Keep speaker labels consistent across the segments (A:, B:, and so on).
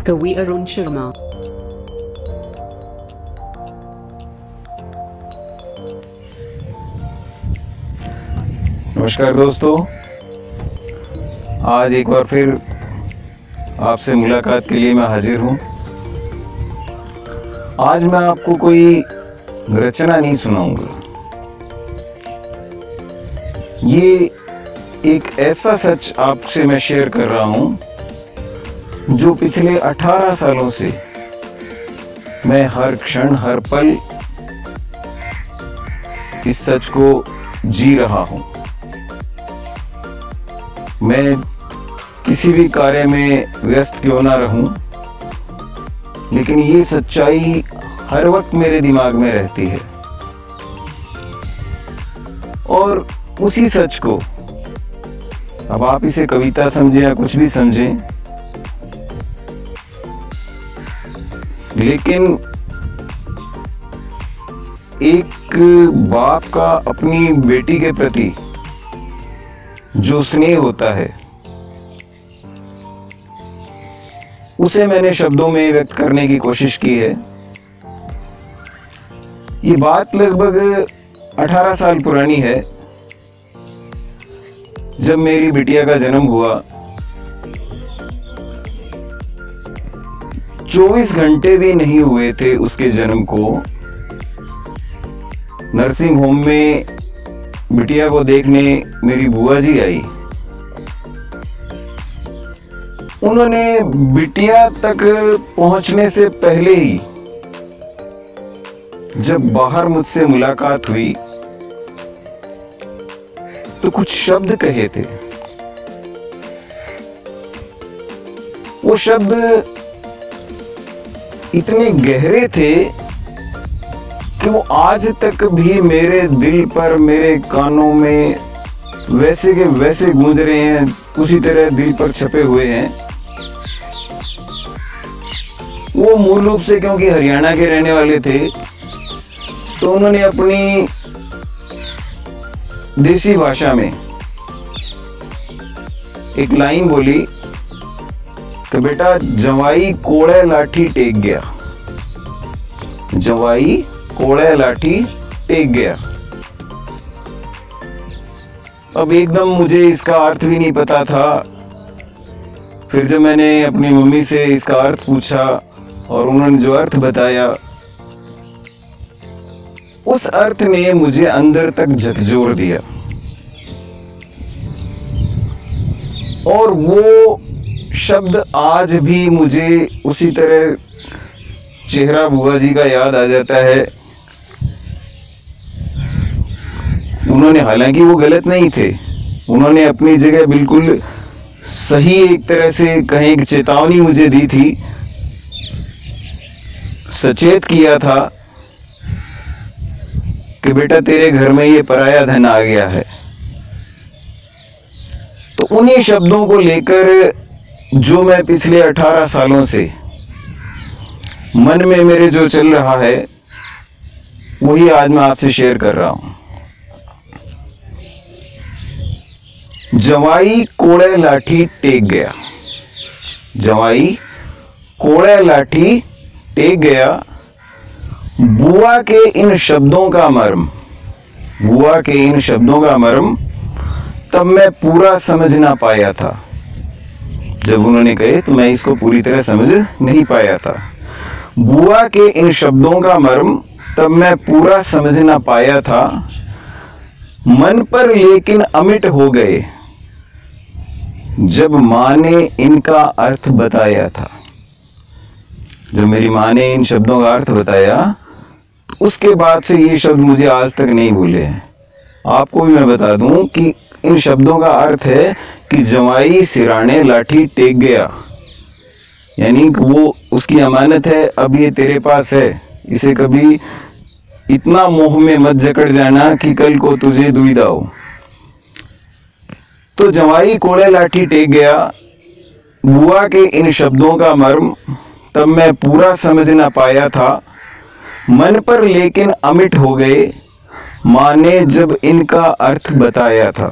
A: कवि अरुण शर्मा।
B: नमस्कार दोस्तों, आज एक बार फिर आपसे मुलाकात के लिए मैं हाजिर हूँ। आज मैं आपको कोई रचना नहीं सुनाऊंगा। ये एक ऐसा सच आपसे मैं शेयर कर रहा हूँ जो पिछले 18 सालों से मैं हर क्षण हर पल इस सच को जी रहा हूँ। मैं किसी भी कार्य में व्यस्त क्यों ना रहूं, लेकिन ये सच्चाई हर वक्त मेरे दिमाग में रहती है। और उसी सच को, अब आप इसे कविता समझें या कुछ भी समझें, लेकिन एक बाप का अपनी बेटी के प्रति जो स्नेह होता है, उसे मैंने शब्दों में व्यक्त करने की कोशिश की है। ये बात लगभग 18 साल पुरानी है। जब मेरी बिटिया का जन्म हुआ, 24 घंटे भी नहीं हुए थे उसके जन्म को, नर्सिंग होम में बिटिया को देखने मेरी बुआ जी आई। उन्होंने बिटिया तक पहुंचने से पहले ही जब बाहर मुझसे मुलाकात हुई तो कुछ शब्द कहे थे। वो शब्द इतने गहरे थे कि वो आज तक भी मेरे दिल पर, मेरे कानों में वैसे के वैसे गूंज रहे हैं, उसी तरह दिल पर छपे हुए हैं। वो मूल रूप से क्योंकि हरियाणा के रहने वाले थे, तो उन्होंने अपनी देसी भाषा में एक लाइन बोली कि बेटा, जवाई कोड़े लाठी टेक गया, जवाई कोड़े लाठी टेक गया। अब एकदम मुझे इसका अर्थ भी नहीं पता था। फिर जब मैंने अपनी मम्मी से इसका अर्थ पूछा और उन्होंने जो अर्थ बताया, उस अर्थ ने मुझे अंदर तक झकझोर दिया। और वो शब्द आज भी मुझे उसी तरह चेहरा बुआ जी का याद आ जाता है। उन्होंने, हालांकि वो गलत नहीं थे, उन्होंने अपनी जगह बिल्कुल सही, एक तरह से कहें कि चेतावनी मुझे दी थी, सचेत किया था कि बेटा, तेरे घर में ये पराया धन आ गया है। तो उन्हीं शब्दों को लेकर जो मैं पिछले 18 सालों से मन में मेरे जो चल रहा है, वही आज मैं आपसे शेयर कर रहा हूं। जवाई कोड़े लाठी टेक गया, जवाई कोड़े लाठी टेक गया। बुआ के इन शब्दों का मर्म, बुआ के इन शब्दों का मर्म तब मैं पूरा समझ ना पाया था। जब उन्होंने कहे तो मैं इसको पूरी तरह समझ नहीं पाया था। बुआ के इन शब्दों का मर्म तब मैं पूरा समझ ना पाया था। मन पर लेकिन अमिट हो गए जब माँ ने इनका अर्थ बताया था। जब मेरी माँ ने इन शब्दों का अर्थ बताया, उसके बाद से ये शब्द मुझे आज तक नहीं भूले हैं। आपको भी मैं बता दूं कि इन शब्दों का अर्थ है कि जवाई सिराने लाठी टेक गया, यानी कि वो उसकी अमानत है, अब ये तेरे पास है, इसे कभी इतना मोह में मत जकड़ जाना कि कल को तुझे दुविधा हो। तो जवाई कोड़े लाठी टेक गया। बुआ के इन शब्दों का मर्म तब मैं पूरा समझ ना पाया था। मन पर लेकिन अमिट हो गए माँ ने जब इनका अर्थ बताया था।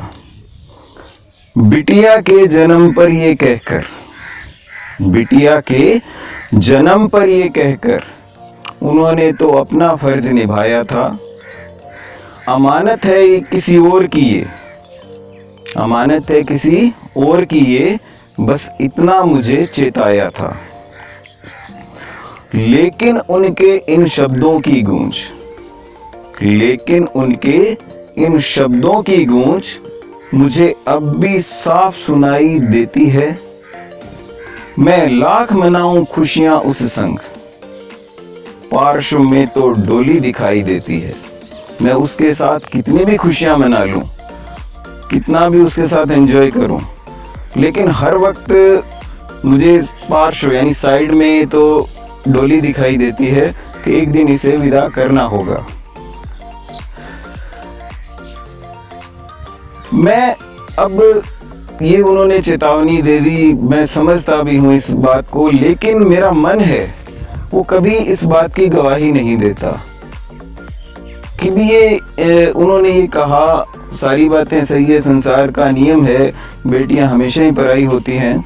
B: बिटिया के जन्म पर ये कहकर बिटिया के जन्म पर ये कहकर उन्होंने तो अपना फर्ज निभाया था। अमानत है ये किसी और की, ये अमानत है किसी और की, ये बस इतना मुझे चेताया था। लेकिन उनके इन शब्दों की गूंज, लेकिन उनके इन शब्दों की गूंज मुझे अब भी साफ सुनाई देती है। मैं लाख मनाऊं खुशियां उस संग, पार्श्व में तो डोली दिखाई देती है। मैं उसके साथ कितनी भी खुशियां मना लूं, कितना भी उसके साथ एंजॉय करूं, लेकिन हर वक्त मुझे पार्श्व यानी साइड में तो डोली दिखाई देती है कि एक दिन इसे विदा करना होगा। मैं अब ये उन्होंने चेतावनी दे दी, मैं समझता भी हूं इस बात को, लेकिन मेरा मन है वो कभी इस बात की गवाही नहीं देता कि भी ये उन्होंने ये कहा, सारी बातें सही है, संसार का नियम है, बेटियां हमेशा ही पराई होती हैं,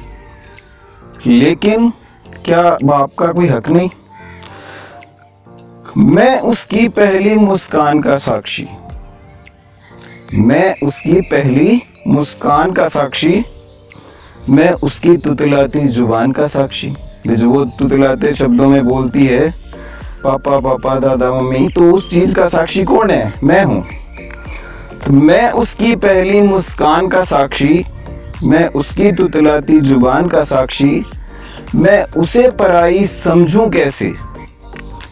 B: लेकिन क्या बाप का कोई हक नहीं? मैं उसकी पहली मुस्कान का साक्षी, मैं उसकी पहली मुस्कान का साक्षी, मैं उसकी तुतलाती जुबान का साक्षी। जो वो तुतलाते शब्दों में बोलती है पापा पापा दादा मम्मी, तो उस चीज का साक्षी कौन है? मैं हूं। तो मैं उसकी पहली मुस्कान का साक्षी, मैं उसकी तुतलाती जुबान का साक्षी, मैं उसे पराई समझूं कैसे,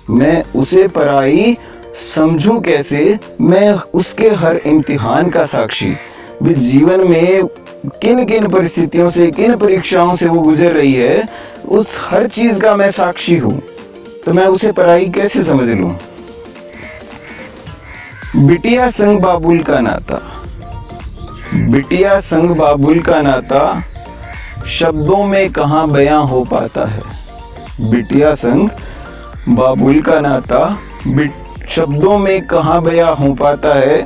B: मैं उसे पराई समझूं कैसे, मैं उसके हर इम्तिहान का साक्षी। भी जीवन में किन किन परिस्थितियों से, किन परीक्षाओं से वो गुजर रही है, उस हर चीज का मैं साक्षी हूं, तो मैं उसे पराई कैसे समझ लूं? बिटिया संग बाबुल का नाता, बिटिया संग बाबुल का नाता शब्दों में कहां बयां हो पाता है। बिटिया संग बाबुल का नाता शब्दों में कहां बयां हो पाता है।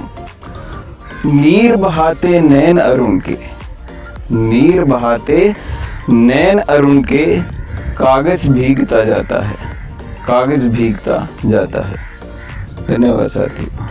B: नीर बहाते नैन अरुण के, नीर बहाते नैन अरुण के, कागज भीगता जाता है, कागज भीगता जाता है। धन्यवाद साथियों।